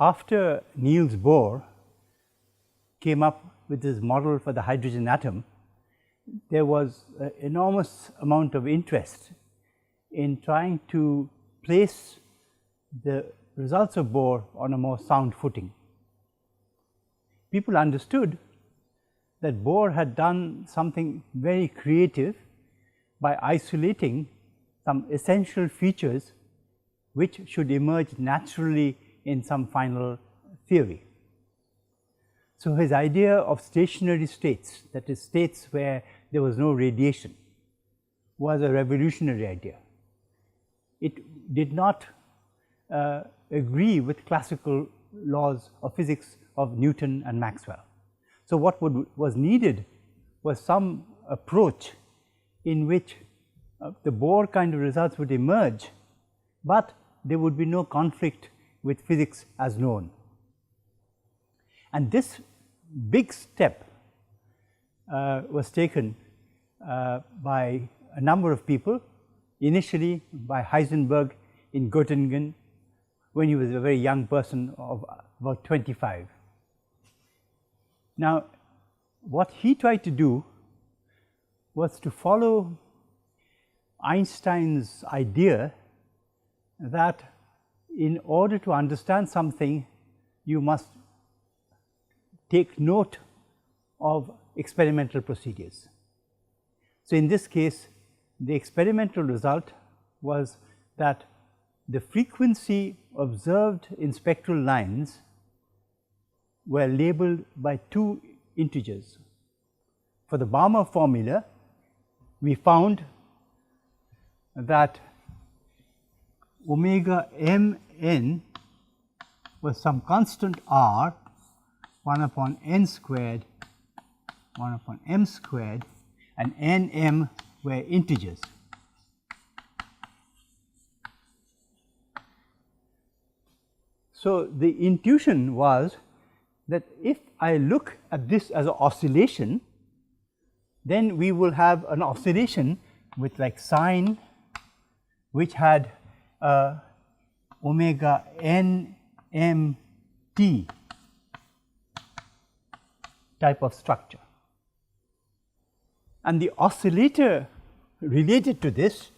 after Niels Bohr came up with this model for the hydrogen atom, there was an enormous amount of interest in trying to place the results of Bohr on a more sound footing. People understood that Bohr had done something very creative by isolating some essential features which should emerge naturally in some final theory. So, his idea of stationary states, that is states where there was no radiation, was a revolutionary idea. It did not agree with classical laws of physics of Newton and Maxwell. So, what was needed was some approach in which the Bohr kind of results would emerge, but there would be no conflict with physics as known. And this big step was taken by a number of people, initially by Heisenberg in Göttingen when he was a very young person of about 25. Now, what he tried to do was to follow Einstein's idea that in order to understand something, you must take note of experimental procedures. So, in this case, the experimental result was that the frequency observed in spectral lines were labeled by two integers. For the Balmer formula, we found that omega mn was some constant r 1 upon n squared 1 upon m squared, and nm were integers. So, the intuition was that if I look at this as an oscillation, then we will have an oscillation with like sine which had omega n m t type of structure. And the oscillator related to this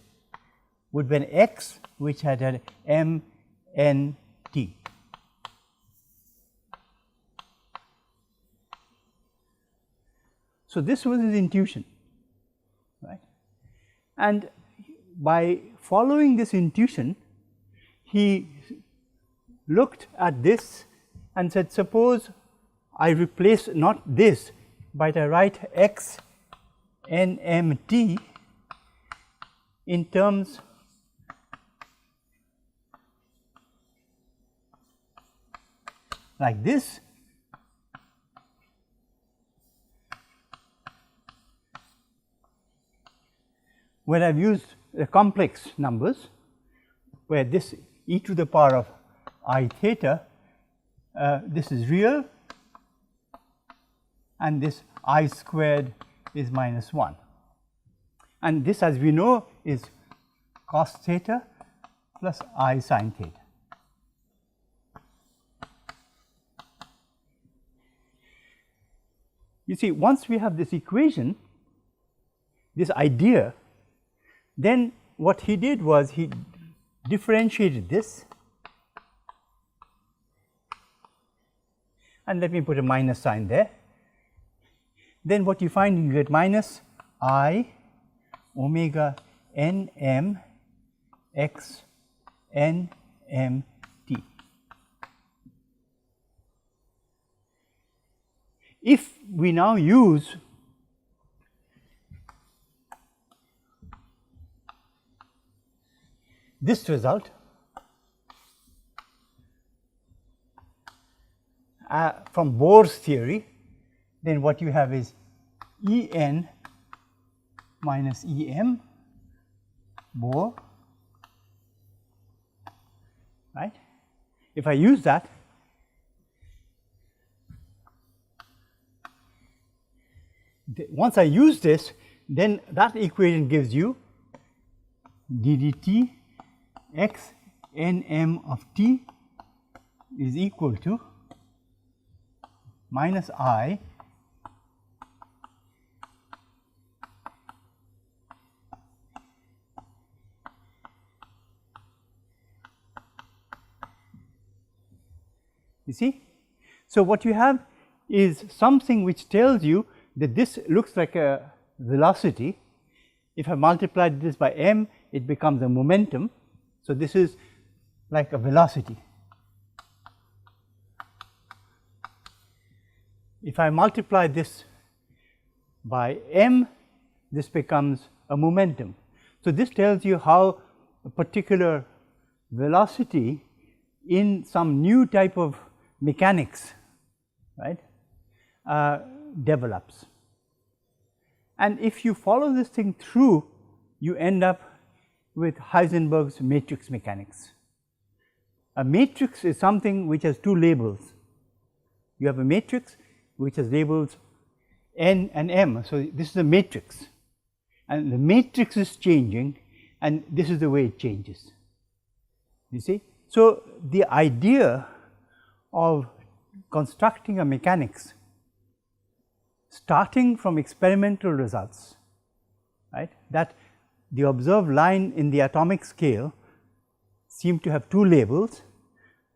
would be an x which had an m n t. So, this was his intuition, right? And by following this intuition, he looked at this and said, suppose I replace not this, but I write x n m t in terms like this, where I have used the complex numbers, where this e to the power of I theta, this is real, and this I squared is minus 1. And this, as we know, is cos theta plus I sin theta. You see, once we have this equation, this idea, then what he did was he differentiated this, and let me put a minus sign there. Then what you find, you get minus I omega n m x n m t. If we now use this result from Bohr's theory, then what you have is E n minus E m Bohr, right. If I use that, once I use this, then that equation gives you d dt x n m of t is equal to minus I you see. So, what you have is something which tells you that this looks like a velocity. If I multiplied this by m, it becomes a momentum. So, this is like a velocity. If I multiply this by m, this becomes a momentum. So, this tells you how a particular velocity in some new type of mechanics, right, develops. And if you follow this thing through, you end up with Heisenberg's matrix mechanics. A matrix is something which has two labels. You have a matrix which has labels n and m. So, this is a matrix, and the matrix is changing, and this is the way it changes, you see. So, the idea of constructing a mechanics starting from experimental results, right, that the observed line in the atomic scale seemed to have two labels,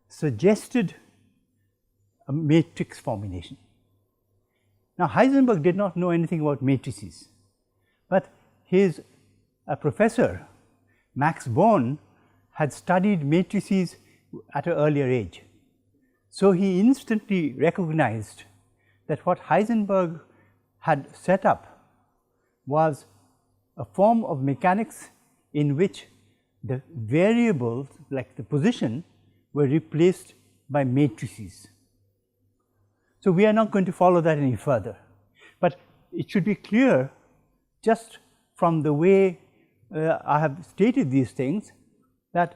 suggested a matrix formulation. Now, Heisenberg did not know anything about matrices, but his professor Max Born had studied matrices at an earlier age. So, he instantly recognized that what Heisenberg had set up was a form of mechanics in which the variables like the position were replaced by matrices. So, we are not going to follow that any further, but it should be clear just from the way I have stated these things that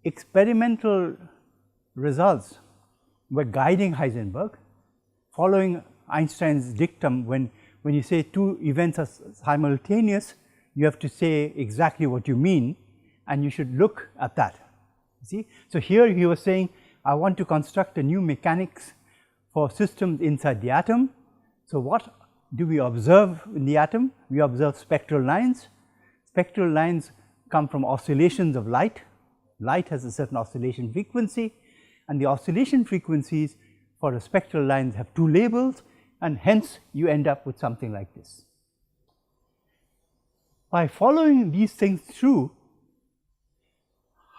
experimental results were guiding Heisenberg, following Einstein's dictum. When you say two events are simultaneous, you have to say exactly what you mean, and you should look at that. See? So, here he was saying, I want to construct a new mechanics for systems inside the atom. So, what do we observe in the atom? We observe spectral lines. Spectral lines come from oscillations of light. Light has a certain oscillation frequency, and the oscillation frequencies for the spectral lines have two labels, and hence you end up with something like this. By following these things through,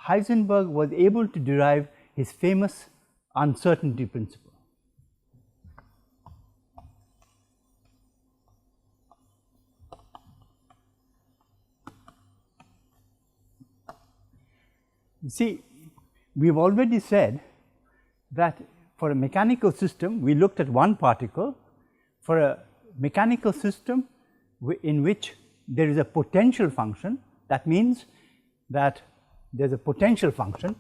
Heisenberg was able to derive his famous uncertainty principle. You see, we have already said that for a mechanical system, we looked at one particle. For a mechanical system in which there is a potential function, that means that there is a potential function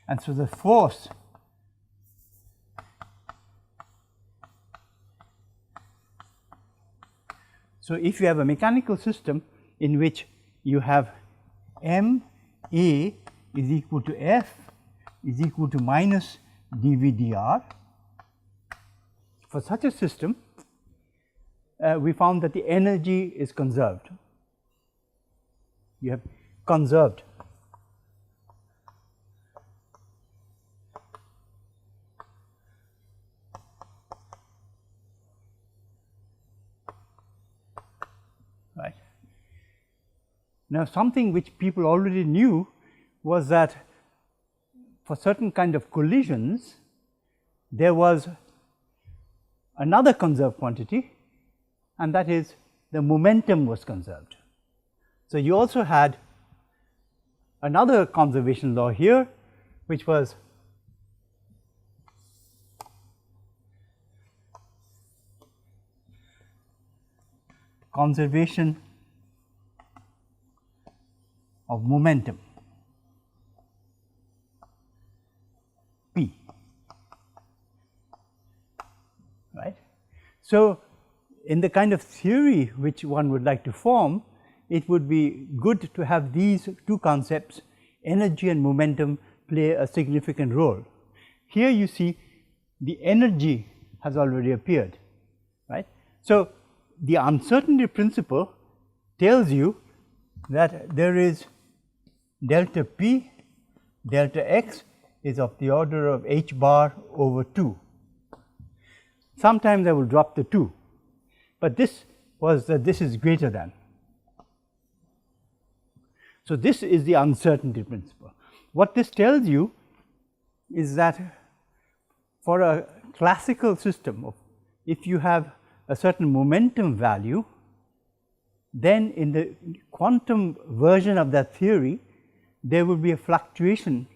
and so the force so if you have a mechanical system in which you have m a is equal to f is equal to minus dv dr, for such a system we found that the energy is conserved. You have conserved right. Now, something which people already knew was that for certain kind of collisions, there was another conserved quantity, and that is the momentum was conserved. So, you also had another conservation law here, which was conservation of momentum P, right. So, in the kind of theory which one would like to form, it would be good to have these two concepts, energy and momentum, play a significant role. Here you see the energy has already appeared, right. So, the uncertainty principle tells you that there is delta p, delta x is of the order of h bar over 2. Sometimes I will drop the 2, but this was that this is greater than. So, this is the uncertainty principle. What this tells you is that for a classical system, if you have a certain momentum value, then in the quantum version of that theory, there will be a fluctuation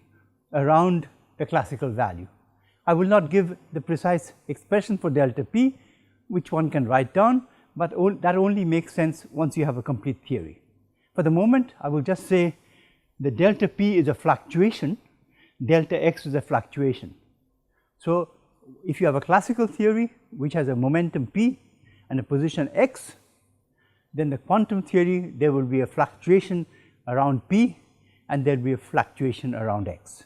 around the classical value. I will not give the precise expression for delta p, which one can write down, but that only makes sense once you have a complete theory. For the moment, I will just say the delta p is a fluctuation, delta x is a fluctuation. So, if you have a classical theory which has a momentum p and a position x, then the quantum theory, there will be a fluctuation around p and there will be a fluctuation around x.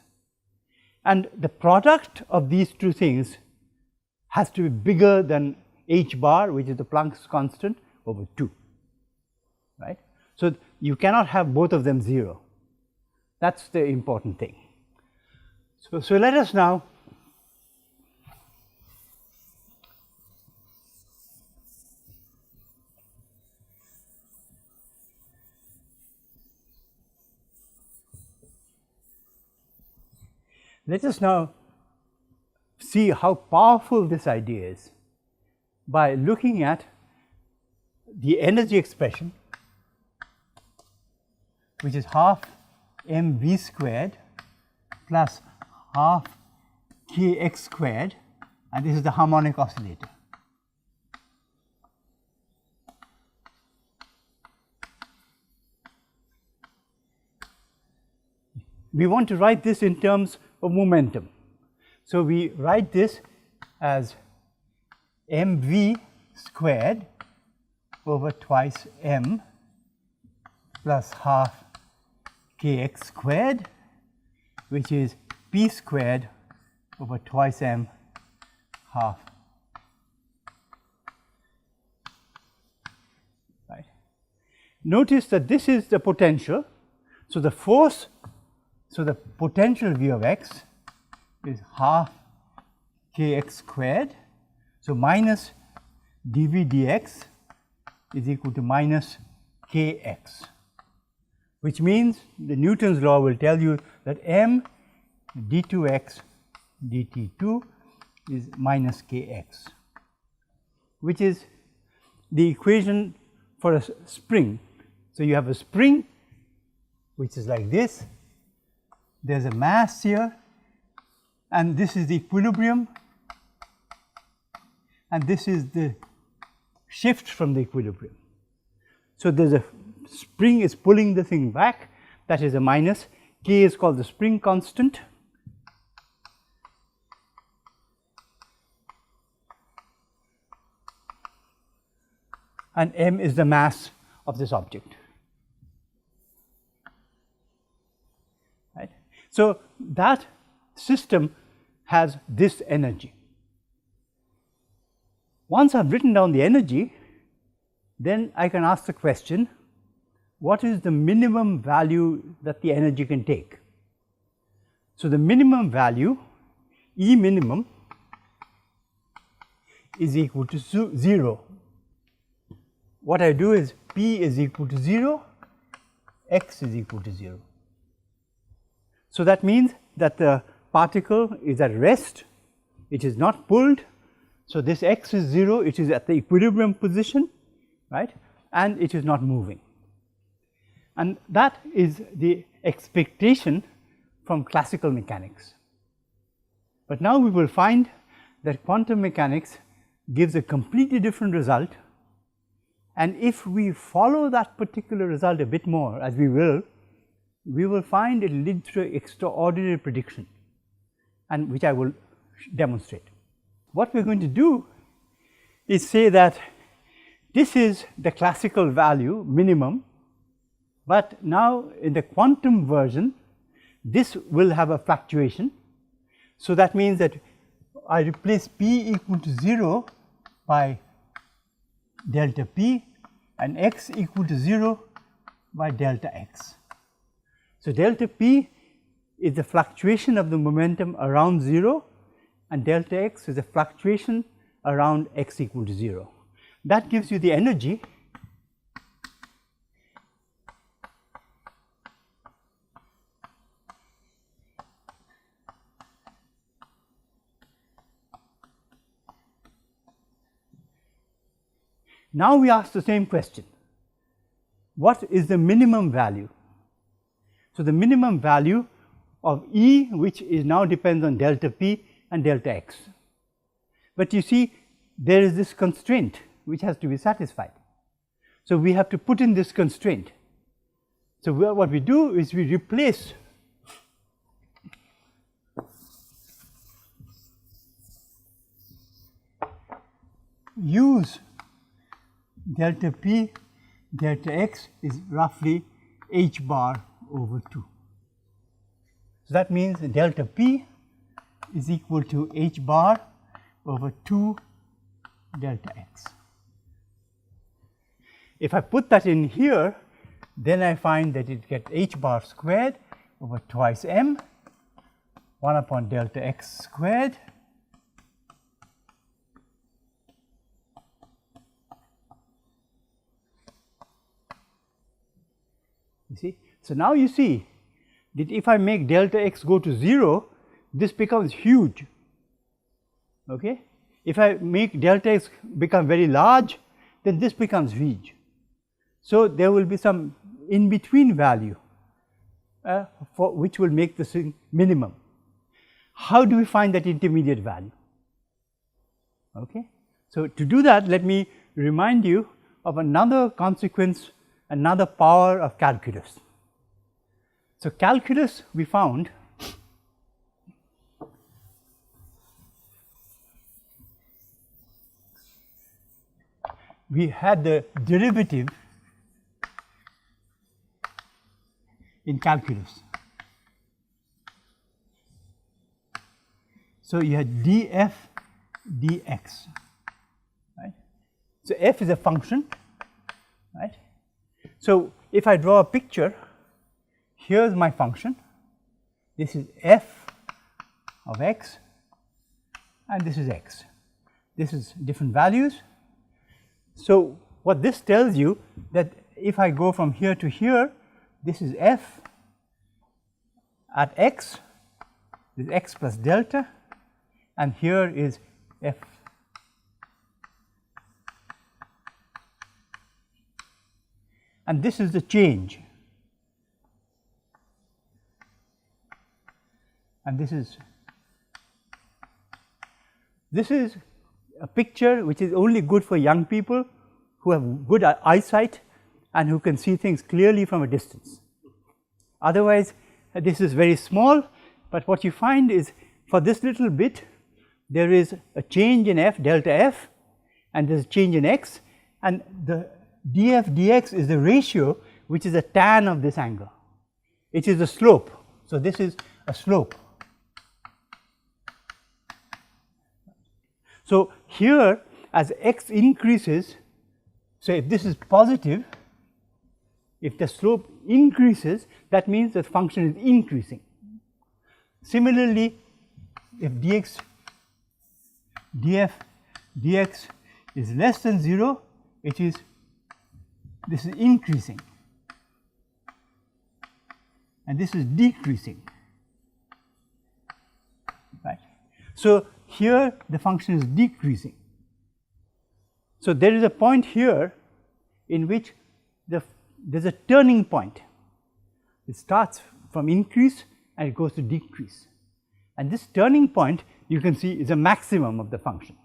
And the product of these two things has to be bigger than h bar, which is the Planck's constant, over 2, right. So, you cannot have both of them 0, that is the important thing. So let us now see how powerful this idea is by looking at the energy expression, which is half mv squared plus half kx squared, and this is the harmonic oscillator. We want to write this in terms of momentum. So, we write this as mv squared over twice m plus half kx squared, which is p squared over twice m half, right. Notice that this is the potential. So, the force, so the potential v of x is half kx squared. So, minus dv dx is equal to minus kx, which means the Newton's law will tell you that m d2x dt2 is minus kx, which is the equation for a spring. So, you have a spring which is like this, there is a mass here and this is the equilibrium and this is the shift from the equilibrium. So, there is a spring is pulling the thing back, that is a minus, k is called the spring constant, and m is the mass of this object, right. So, that system has this energy. Once I have written down the energy, then I can ask the question, what is the minimum value that the energy can take? So, the minimum value E minimum is equal to 0. What I do is P is equal to 0, x is equal to 0. So, that means that the particle is at rest, it is not pulled. So, this x is 0, it is at the equilibrium position, right, and it is not moving. And that is the expectation from classical mechanics. But now we will find that quantum mechanics gives a completely different result, and if we follow that particular result a bit more, as we will find it leads to extraordinary prediction, and which I will demonstrate. What we are going to do is say that this is the classical value minimum But now in the quantum version, this will have a fluctuation. So that means that I replace p equal to 0 by delta p and x equal to 0 by delta x. So delta p is the fluctuation of the momentum around 0 and delta x is a fluctuation around x equal to 0. That gives you the energy Now we ask the same question, what is the minimum value? So the minimum value of E, which is now depends on delta p and delta x. But you see, there is this constraint which has to be satisfied. So we have to put in this constraint. So what we do is we replace use delta p delta x is roughly h bar over 2. So that means delta p is equal to h bar over 2 delta x. If I put that in here, then I find that it gets h bar squared over twice m, 1 upon delta x squared you see. So now you see that if I make delta x go to 0, this becomes huge. Okay? If I make delta x become very large, then this becomes huge. So there will be some in between value for which will make this minimum. How do we find that intermediate value? Okay? So to do that, let me remind you of another consequence, another power of calculus. So calculus we found we had the derivative in calculus. So you had df dx, right? So f is a function, right? So if I draw a picture, here's my function, this is f of x and this is x. This is different values. So what this tells you that if I go from here to here, this is f at x, this is x plus delta, and here is f and this is the change, and this is a picture which is only good for young people who have good eyesight and who can see things clearly from a distance. Otherwise, this is very small, but what you find is for this little bit there is a change in f, delta f, and there is a change in x, and the df dx is the ratio which is a tan of this angle. It is a slope. So this is a slope. So here as x increases, so if this is positive, if the slope increases, that means the function is increasing. Similarly, if df dx is less than 0, this is increasing and this is decreasing, right. So here the function is decreasing. So there is a point here in which there is a turning point. It starts from increase and it goes to decrease, and this turning point you can see is a maximum of the function.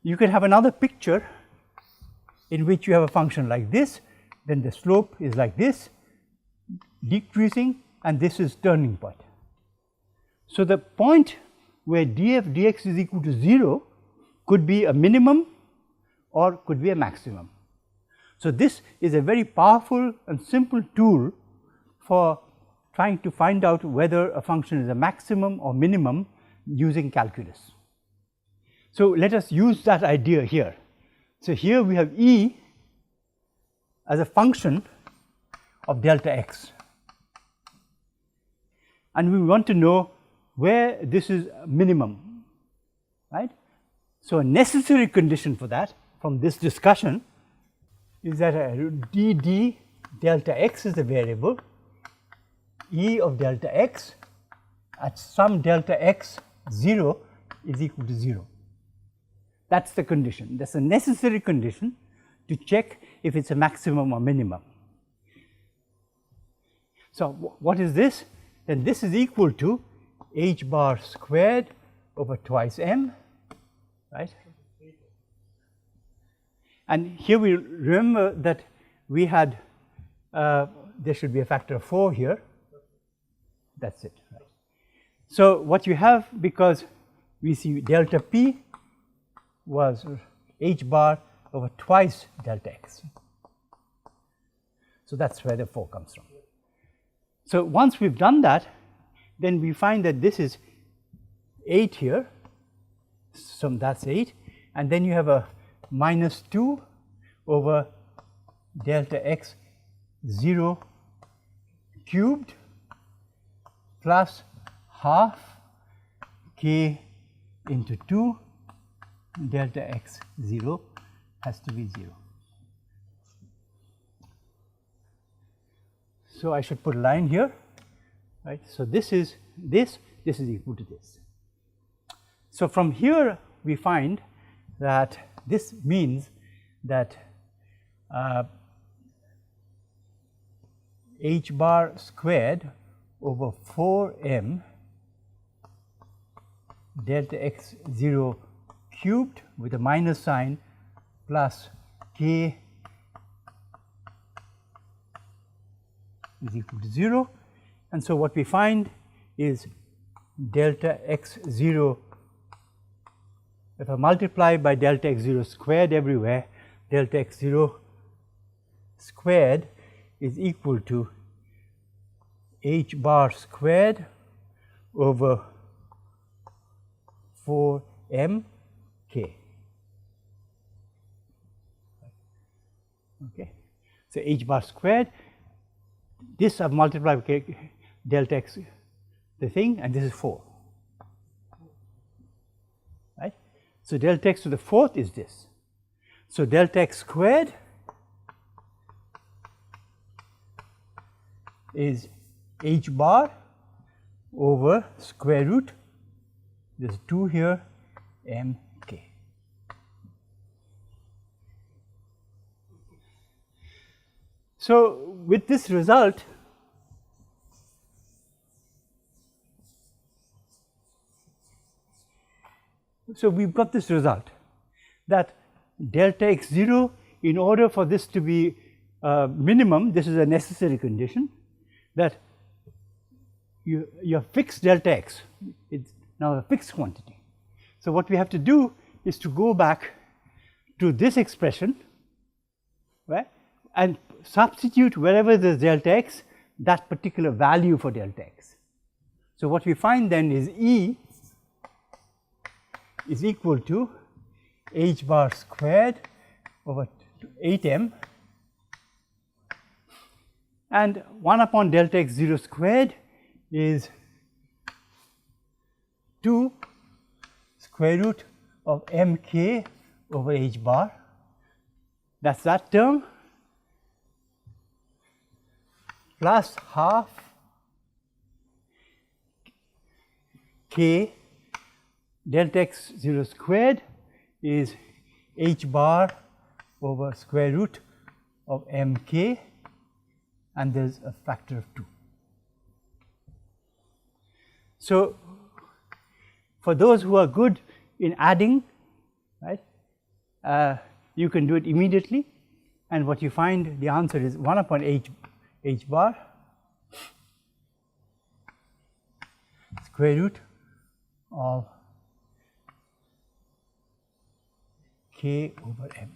You can have another picture in which you have a function like this, then the slope is like this, decreasing, and this is turning point. So the point where df dx is equal to 0 could be a minimum or could be a maximum. So, this is a very powerful and simple tool for trying to find out whether a function is a maximum or minimum using calculus. So, let us use that idea here. So, here we have E as a function of delta x, and we want to know where this is minimum, right. So, a necessary condition for that from this discussion is that d delta x is the variable, E of delta x at some delta x 0 is equal to 0. That is the condition, that is a necessary condition to check if it is a maximum or minimum. So, what is this? Then this is equal to h bar squared over twice m, right. And here we remember that we had there should be a factor of 4 here, that is it. Right. So, what you have, because we see delta p was h bar over twice delta x. So, that is where the 4 comes from. So, once we have done that, then we find that this is 8 here, so that is 8, and then you have a minus 2 over delta x 0 cubed plus half k into 2 delta x 0 has to be 0. So, I should put a line here, right. So, this is equal to this. So, from here we find that this means that h bar squared over 4m delta x 0 cubed with a minus sign plus k is equal to 0, and so what we find is delta x 0, if I multiply by delta x 0 squared everywhere, delta x 0 squared is equal to h bar squared over 4m k. Okay. So, h bar squared, this I have multiplied by delta x the thing, and this is 4, right. So, delta x to the 4th is this. So, delta x squared is h bar over square root, there is 2 here, m k. So, with this result, so we have got this result that delta x 0, in order for this to be minimum, this is a necessary condition, that your fixed delta x, it is now a fixed quantity. So, what we have to do is to go back to this expression, right, and substitute wherever there is delta x that particular value for delta x. So, what we find then is E is equal to h bar squared over 8m, and 1 upon delta x 0 squared is 2 square root of m k over h bar, that is that term, plus half k delta x 0 squared is h bar over square root of m k, and there is a factor of 2. So, for those who are good in adding, right, you can do it immediately, and what you find the answer is 1 upon h bar square root of k over m.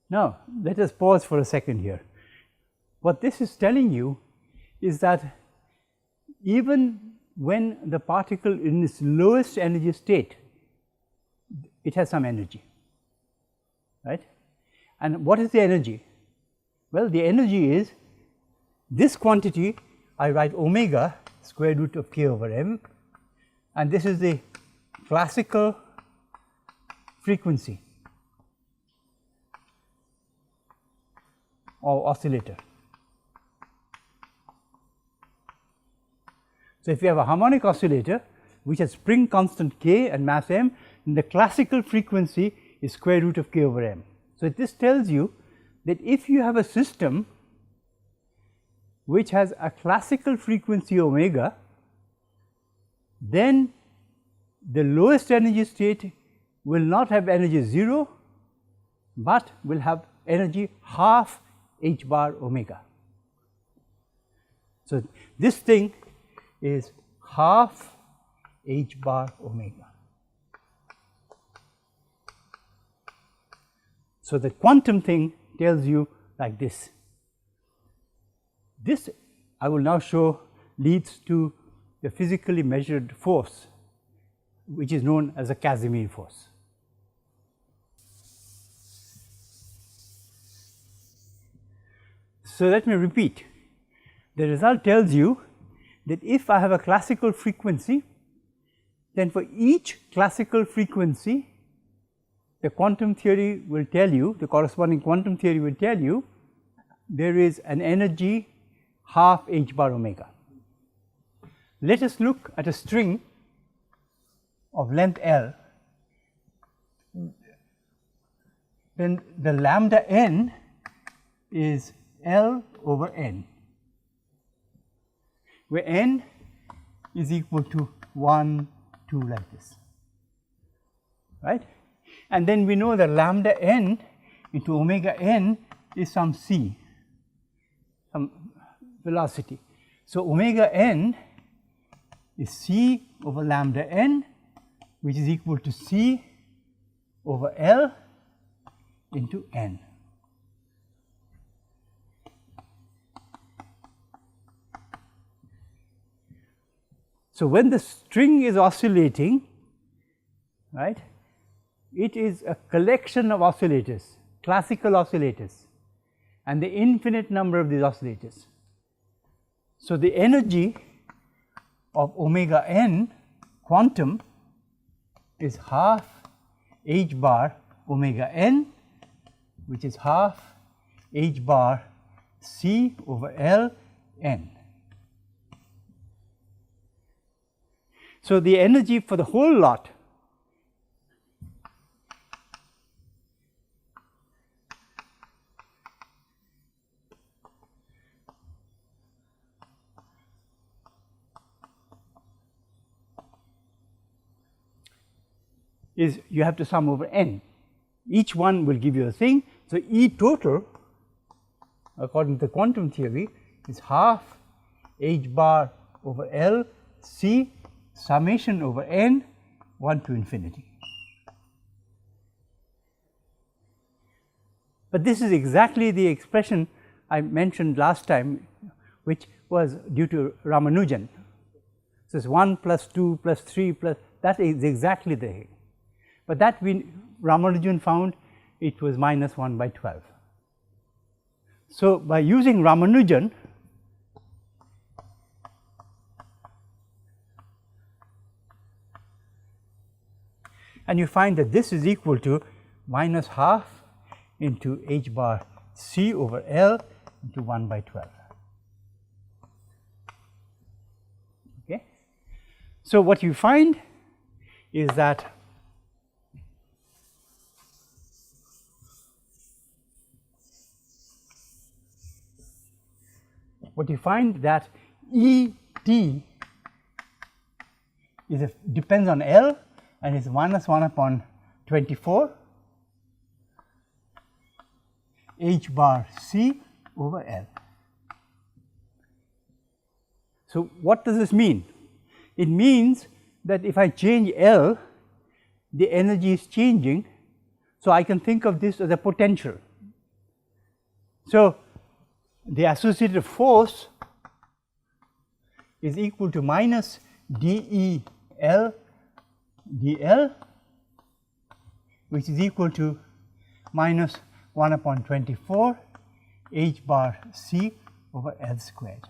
Now, let us pause for a second here. What this is telling you is that even when the particle in its lowest energy state, it has some energy, right? And what is the energy? Well, the energy is this quantity. I write omega square root of k over m, and this is the classical frequency of oscillator. So, if you have a harmonic oscillator which has spring constant k and mass m, then the classical frequency is square root of k over m. So, this tells you that if you have a system which has a classical frequency omega, then the lowest energy state will not have energy 0, but will have energy half h bar omega. So, this thing is half h bar omega. So, the quantum thing tells you like this. This I will now show leads to the physically measured force, which is known as a Casimir force. So, let me repeat. The result tells you that if I have a classical frequency, then for each classical frequency, the quantum theory will tell you, the corresponding quantum theory will tell you, there is an energy half h bar omega. Let us look at a string of length L, then the lambda n is L over n, where n is equal to 1, 2 like this, right. And then we know that lambda n into omega n is some c, some velocity. So, omega n is c over lambda n, which is equal to c over L into n. So, when the string is oscillating, right, it is a collection of oscillators, classical oscillators, and the infinite number of these oscillators. So, the energy of omega n quantum is half h bar omega n, which is half h bar c over L n. So, the energy for the whole lot is you have to sum over n. Each one will give you a thing. So, E total according to the quantum theory is half h bar over L c summation over n 1 to infinity. But this is exactly the expression I mentioned last time, which was due to Ramanujan. So, it is 1 plus 2 plus 3 plus, that is exactly the thing. But that Ramanujan found it was minus 1 by 12. So, by using Ramanujan, and you find that this is equal to minus half into h bar c over L into 1 by 12. Okay. So, what you find is that E t is depends on L and is minus 1 upon 24 h bar c over L. So, what does this mean? It means that if I change L, the energy is changing. So, I can think of this as a potential. So, the associated force is equal to minus del dl, which is equal to minus 1 upon 24 h bar c over L squared,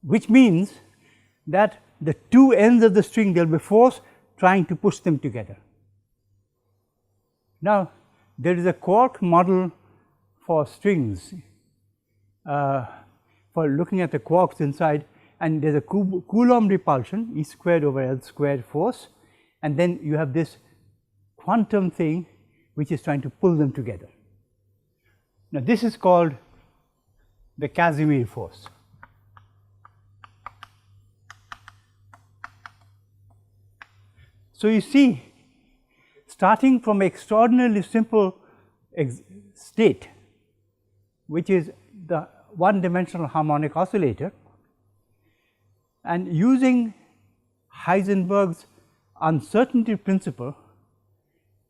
which means that the two ends of the string, there will be force trying to push them together. Now, there is a quark model for strings for looking at the quarks inside, and there is a Coulomb repulsion E squared over L squared force, and then you have this quantum thing which is trying to pull them together. Now, this is called the Casimir force. So, you see, starting from extraordinarily simple state, which is the one dimensional harmonic oscillator, and using Heisenberg's uncertainty principle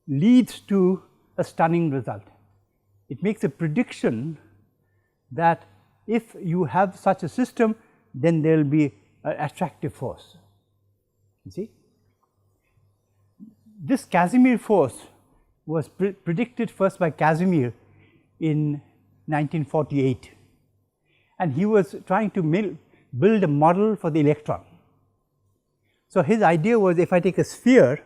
leads to a stunning result. It makes a prediction that if you have such a system, then there will be an attractive force. You see? This Casimir force was predicted first by Casimir in 1948, and he was trying to build a model for the electron. So, his idea was, if I take a sphere,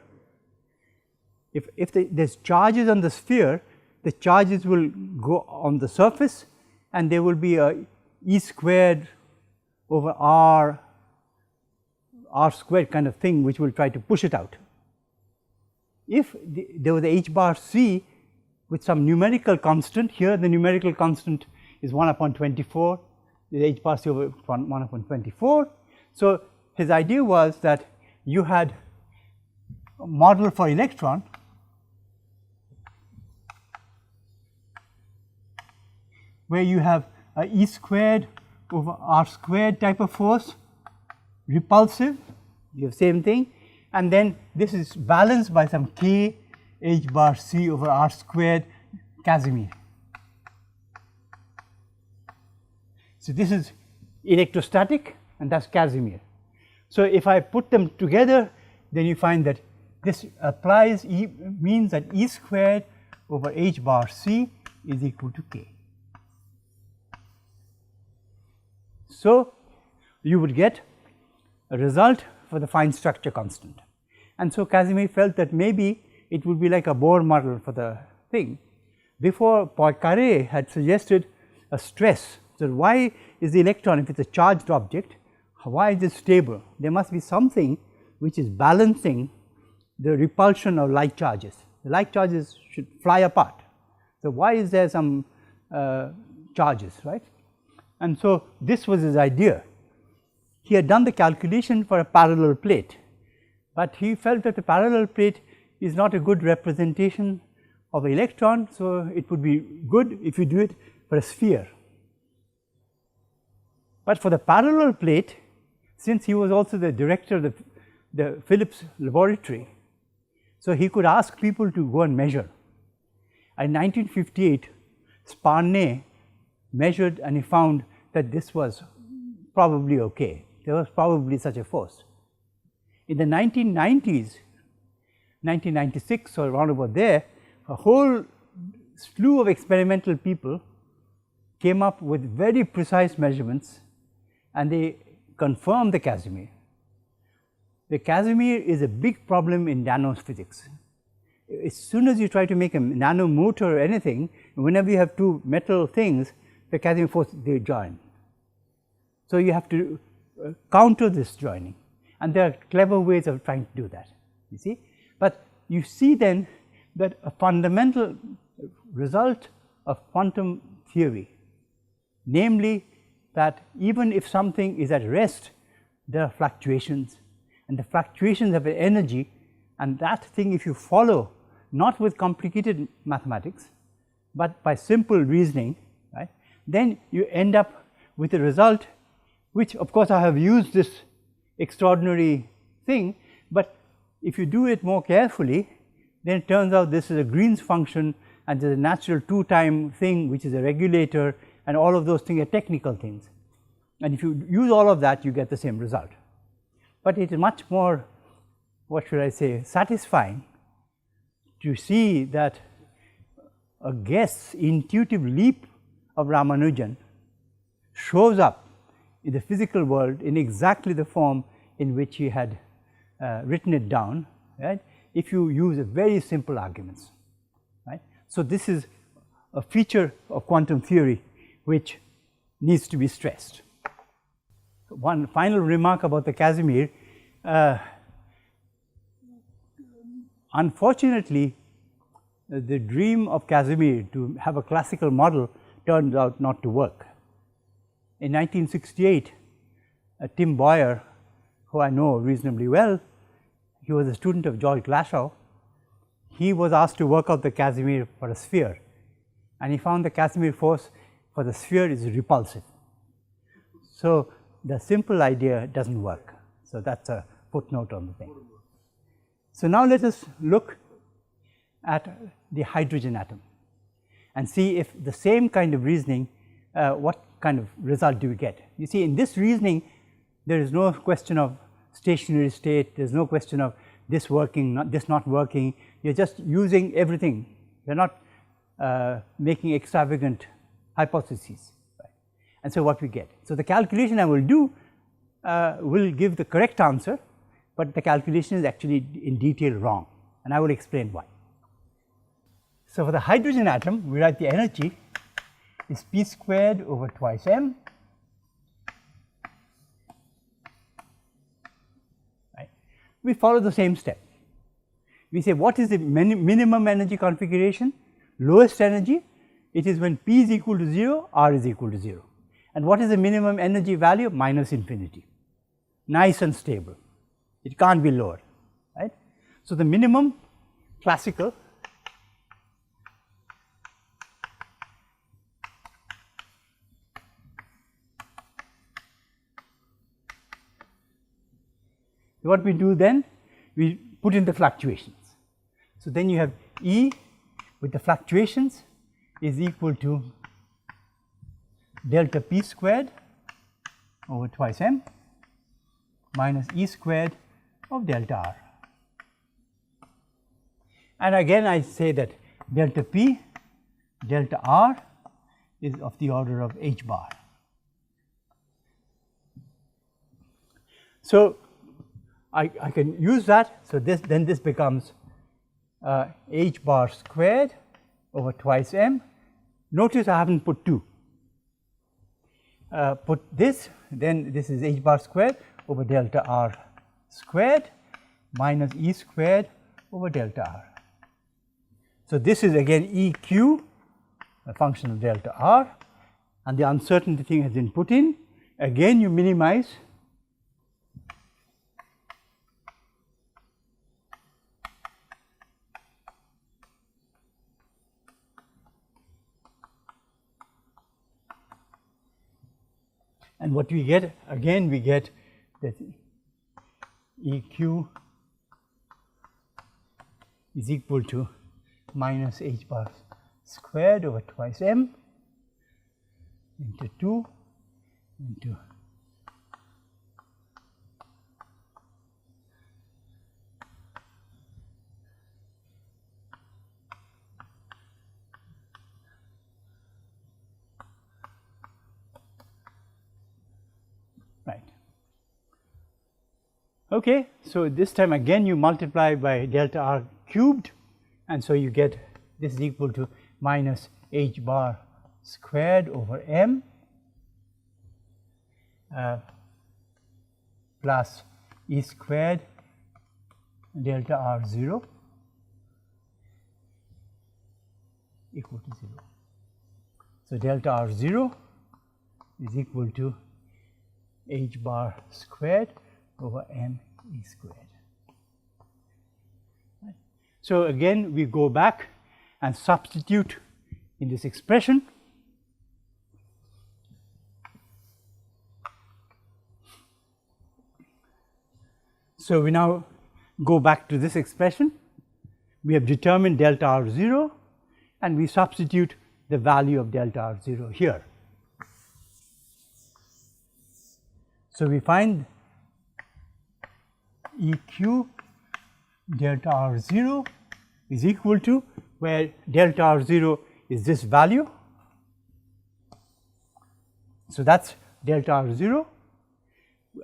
if there is charges on the sphere, the charges will go on the surface, and there will be a E squared over R squared kind of thing which will try to push it out. If there was a h bar c with some numerical constant, here the numerical constant is 1 upon 24, the h bar c over 1 upon 24. So, his idea was that you had a model for electron where you have a E squared over R squared type of force, repulsive, you have same thing, and then this is balanced by some k h bar c over R squared Casimir. So, this is electrostatic and that is Casimir. So, if I put them together, then you find that this applies means that E squared over h bar c is equal to k. So, you would get a result for the fine structure constant, and so Casimir felt that maybe it would be like a Bohr model for the thing. Before, Poincaré had suggested a stress. So, why is the electron, if it is a charged object, why is it stable? There must be something which is balancing the repulsion of light charges. The light charges should fly apart. So, why is there some charges, right? And so, this was his idea. He had done the calculation for a parallel plate, but he felt that the parallel plate is not a good representation of the electron. So, it would be good if you do it for a sphere. But for the parallel plate, since he was also the director of the Phillips laboratory, so he could ask people to go and measure. In 1958, Sparnay measured and he found that this was probably okay. There was probably such a force. In the 1990s, 1996 or around about there, a whole slew of experimental people came up with very precise measurements, and they confirmed the Casimir. The Casimir is a big problem in nanophysics. As soon as you try to make a nanomotor or anything, whenever you have two metal things, the Casimir force, they join. So, you have to counter this joining, and there are clever ways of trying to do that, you see. But you see then that a fundamental result of quantum theory, namely that even if something is at rest, there are fluctuations, and the fluctuations have an energy, and that thing, if you follow not with complicated mathematics, but by simple reasoning, right, then you end up with a result which, of course, I have used this extraordinary thing, but if you do it more carefully, then it turns out this is a Green's function and there is a natural 2-time thing which is a regulator, and all of those things are technical things. And if you use all of that, you get the same result. But it is much more, what should I say, satisfying to see that a guess, intuitive leap of Ramanujan shows up in the physical world in exactly the form in which he had written it down, right, if you use a very simple arguments. Right. So, this is a feature of quantum theory which needs to be stressed. One final remark about the Casimir. Unfortunately, the dream of Casimir to have a classical model turned out not to work. In 1968, Tim Boyer, who I know reasonably well, he was a student of George Glashow. He was asked to work out the Casimir for a sphere, and he found the Casimir force for the sphere is repulsive. So, the simple idea does not work. So, that is a footnote on the thing. So, now let us look at the hydrogen atom and see if the same kind of reasoning, what kind of result do we get. You see, in this reasoning there is no question of stationary state, there is no question of this working, this not working, you are just using everything, you are not making extravagant hypotheses. Right. And so, what we get. So, the calculation I will do will give the correct answer, but the calculation is actually in detail wrong, and I will explain why. So, for the hydrogen atom, we write the energy is p squared over twice m, right. We follow the same step. We say what is the minimum energy configuration? Lowest energy, it is when p is equal to 0, r is equal to 0. And what is the minimum energy value? Minus infinity, nice and stable, it can't be lower, right. So, the minimum classical what we do then, we put in the fluctuations. So, then you have E with the fluctuations is equal to delta p squared over twice m minus E squared of delta r. And again I say that delta p, delta r is of the order of h bar. So, I can use that. So, then this becomes h bar squared over twice m. Notice I have not put 2. Put this, then this is h bar squared over delta r squared minus E squared over delta r. So, this is again E q, a function of delta r, and the uncertainty thing has been put in. Again you minimize. And what we get, again we get that E q is equal to minus h bar squared over twice m into 2 into right. Okay, so this time again you multiply by delta r cubed, and so you get this is equal to minus h bar squared over m plus E squared delta r 0 equal to 0. So, delta r 0 is equal to h bar squared over m E squared. Right. So, again we go back and substitute in this expression. So, we now go back to this expression we have determined delta r 0 and we substitute the value of delta r 0 here. So, we find EQ delta r 0 is equal to, where delta r 0 is this value. So, that is delta r 0.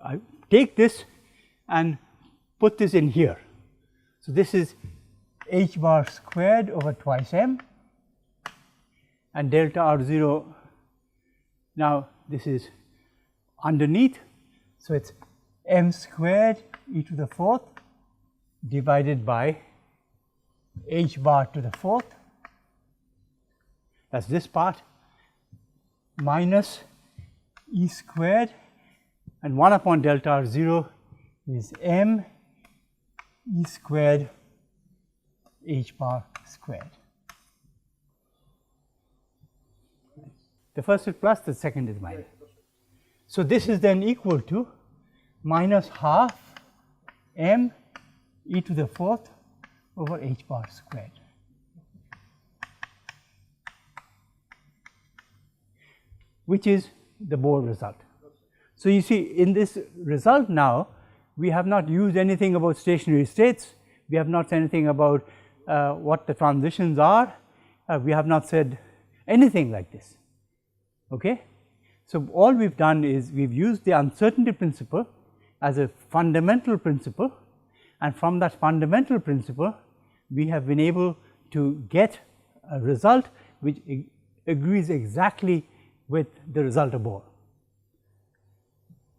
I take this and put this in here. So, this is h bar squared over twice m, and delta r 0, now this is underneath. So, it is m squared e to the 4th divided by h bar to the 4th, that is this part, minus e squared, and 1 upon delta r 0 is m e squared h bar squared. The first is plus, the second is minus. So, this is then equal to minus half m e to the 4th over h bar squared. Which is the Bohr result. So, you see, in this result now, we have not used anything about stationary states, we have not said anything about what the transitions are, we have not said anything like this. Okay? So, all we have done is we have used the uncertainty principle as a fundamental principle, and from that fundamental principle we have been able to get a result which agrees exactly with the result of Bohr.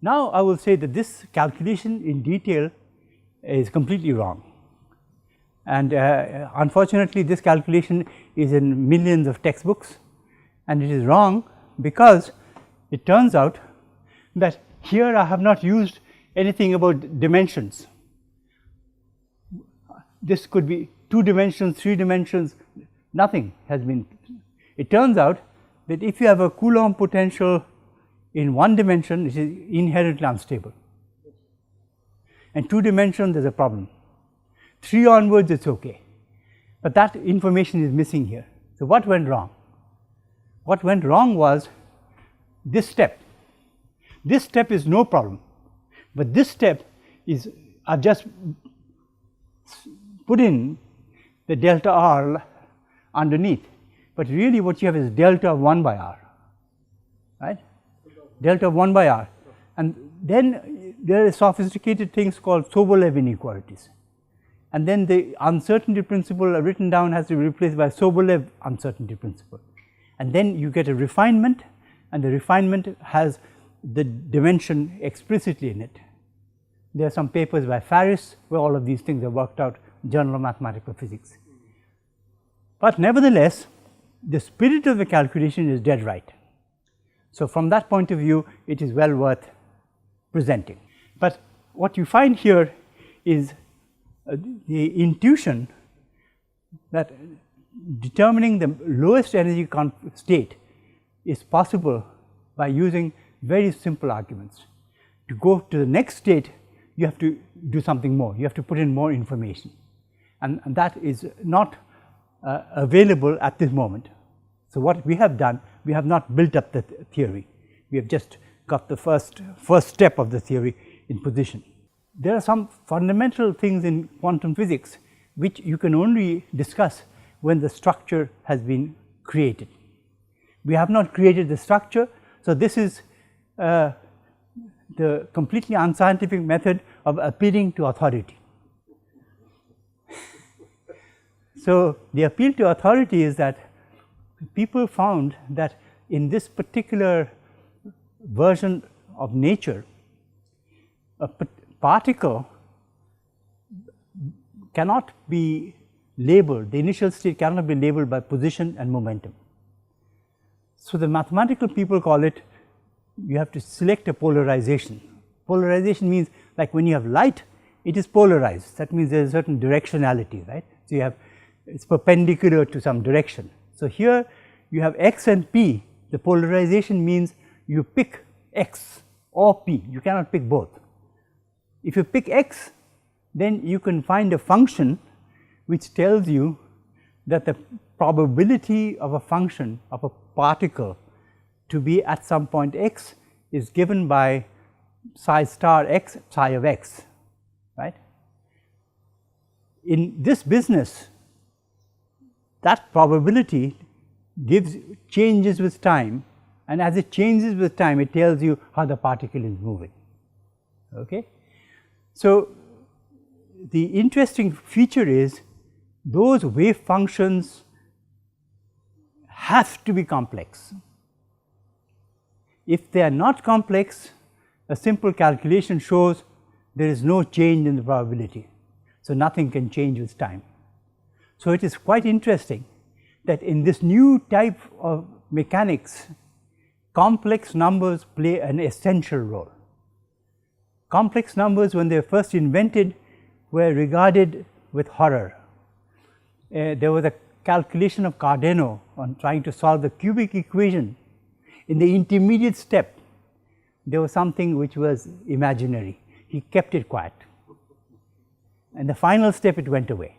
Now, I will say that this calculation in detail is completely wrong, and unfortunately this calculation is in millions of textbooks, and it is wrong because it turns out that here I have not used anything about dimensions. This could be 2 dimensions, 3 dimensions, nothing has been. It turns out that if you have a Coulomb potential in 1 dimension, it is inherently unstable, and 2 dimensions there is a problem, 3 onwards it is okay, but that information is missing here. So, what went wrong? What went wrong was this step. This step is no problem, but this step is, I have just put in the delta r underneath, but really what you have is delta 1 by r, right, delta 1 by r, and then there are sophisticated things called Sobolev inequalities, and then the uncertainty principle written down has to be replaced by Sobolev uncertainty principle, and then you get a refinement, and the refinement has the dimension explicitly in it. There are some papers by Faris where all of these things are worked out, Journal of Mathematical Physics. But nevertheless, the spirit of the calculation is dead right. So, from that point of view, it is well worth presenting. But what you find here is the intuition that determining the lowest energy state is possible by using very simple arguments. To go to the next state, you have to do something more, you have to put in more information, and that is not available at this moment. So, what we have done, we have not built up the theory, we have just got the first step of the theory in position. There are some fundamental things in quantum physics which you can only discuss when the structure has been created. We have not created the structure, so this is the completely unscientific method of appealing to authority. So, the appeal to authority is that people found that in this particular version of nature, a particle cannot be labeled, the initial state cannot be labeled by position and momentum. So, the mathematical people call it, you have to select a polarization. Polarization means, like when you have light, it is polarized, that means there is a certain directionality, right. So, you have, it is perpendicular to some direction. So, here you have x and p, the polarization means you pick x or p, you cannot pick both. If you pick x, then you can find a function which tells you that the probability of a function of a particle to be at some point x is given by psi star x, psi of x, right. In this business, that probability changes with time, and as it changes with time, it tells you how the particle is moving. Okay. So, the interesting feature is those wave functions have to be complex. If they are not complex, a simple calculation shows there is no change in the probability. So, nothing can change with time. So, it is quite interesting that in this new type of mechanics, complex numbers play an essential role. Complex numbers, when they were first invented, were regarded with horror. There was a calculation of Cardano on trying to solve the cubic equation. In the intermediate step, there was something which was imaginary. He kept it quiet, and the final step it went away.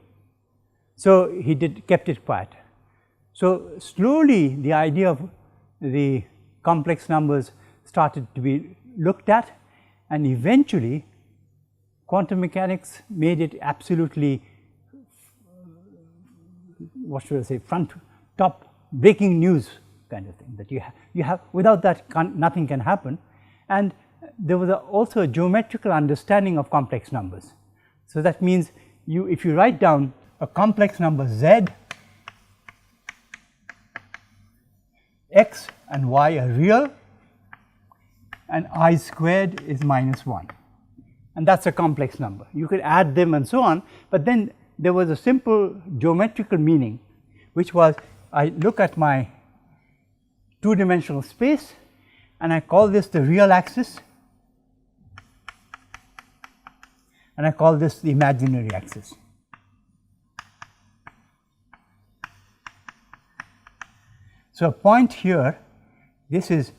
So, he kept it quiet. So, slowly the idea of the complex numbers started to be looked at, and eventually quantum mechanics made it absolutely, what should I say, front top breaking news kind of thing, that you have without that nothing can happen. And there was also a geometrical understanding of complex numbers. So, that means if you write down a complex number z, x and y are real, and I squared is -1, and that is a complex number. You could add them and so on, but then there was a simple geometrical meaning, which was I look at my two-dimensional space and I call this the real axis, and I call this the imaginary axis. So, a point here, this is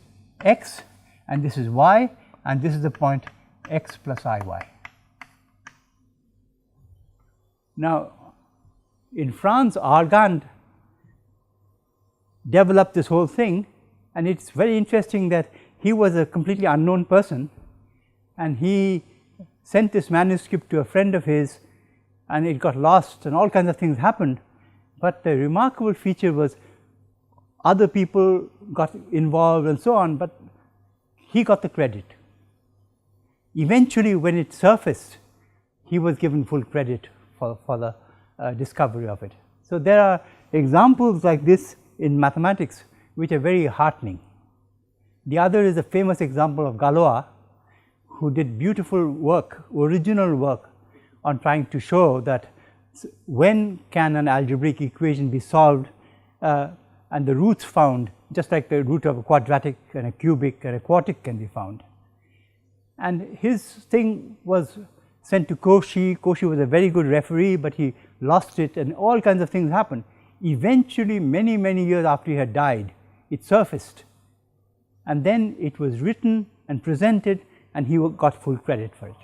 x and this is y, and this is the point x plus iy. Now, in France, Argand developed this whole thing, and it is very interesting that he was a completely unknown person, and he sent this manuscript to a friend of his, and it got lost and all kinds of things happened. But the remarkable feature was other people got involved and so on, but he got the credit. Eventually, when it surfaced, he was given full credit for the discovery of it. So, there are examples like this in mathematics which are very heartening. The other is a famous example of Galois, who did beautiful work, original work, on trying to show that when can an algebraic equation be solved and the roots found, just like the root of a quadratic and a cubic and a quartic can be found. And his thing was sent to Cauchy. Cauchy was a very good referee, but he lost it, and all kinds of things happened. Eventually, many years after he had died, it surfaced, and then it was written and presented, and he got full credit for it.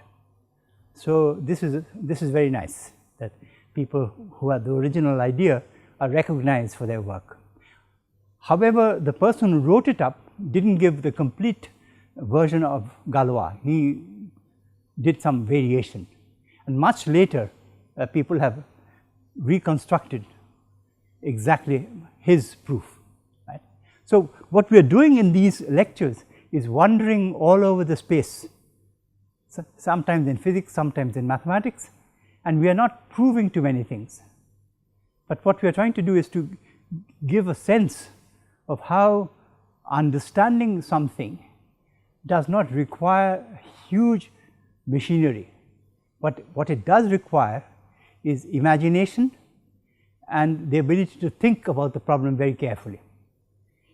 So, this is very nice, that people who had the original idea are recognized for their work. However, the person who wrote it up did not give the complete version of Galois. He did some variation, and much later people have reconstructed exactly his proof. Right? So, what we are doing in these lectures is wandering all over the space, sometimes in physics, sometimes in mathematics, and we are not proving too many things. But what we are trying to do is to give a sense of how understanding something does not require huge machinery. What it does require is imagination and the ability to think about the problem very carefully.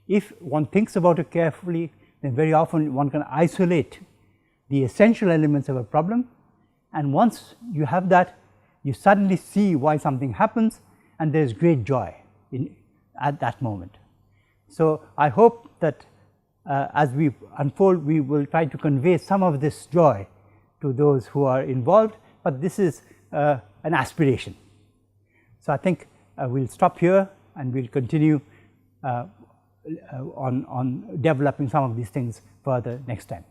If one thinks about it carefully, then very often one can isolate the essential elements of a problem, and once you have that, you suddenly see why something happens, and there is great joy at that moment. So, I hope that as we unfold, we will try to convey some of this joy to those who are involved, but this is an aspiration. So, I think we will stop here and we will continue on developing some of these things further next time.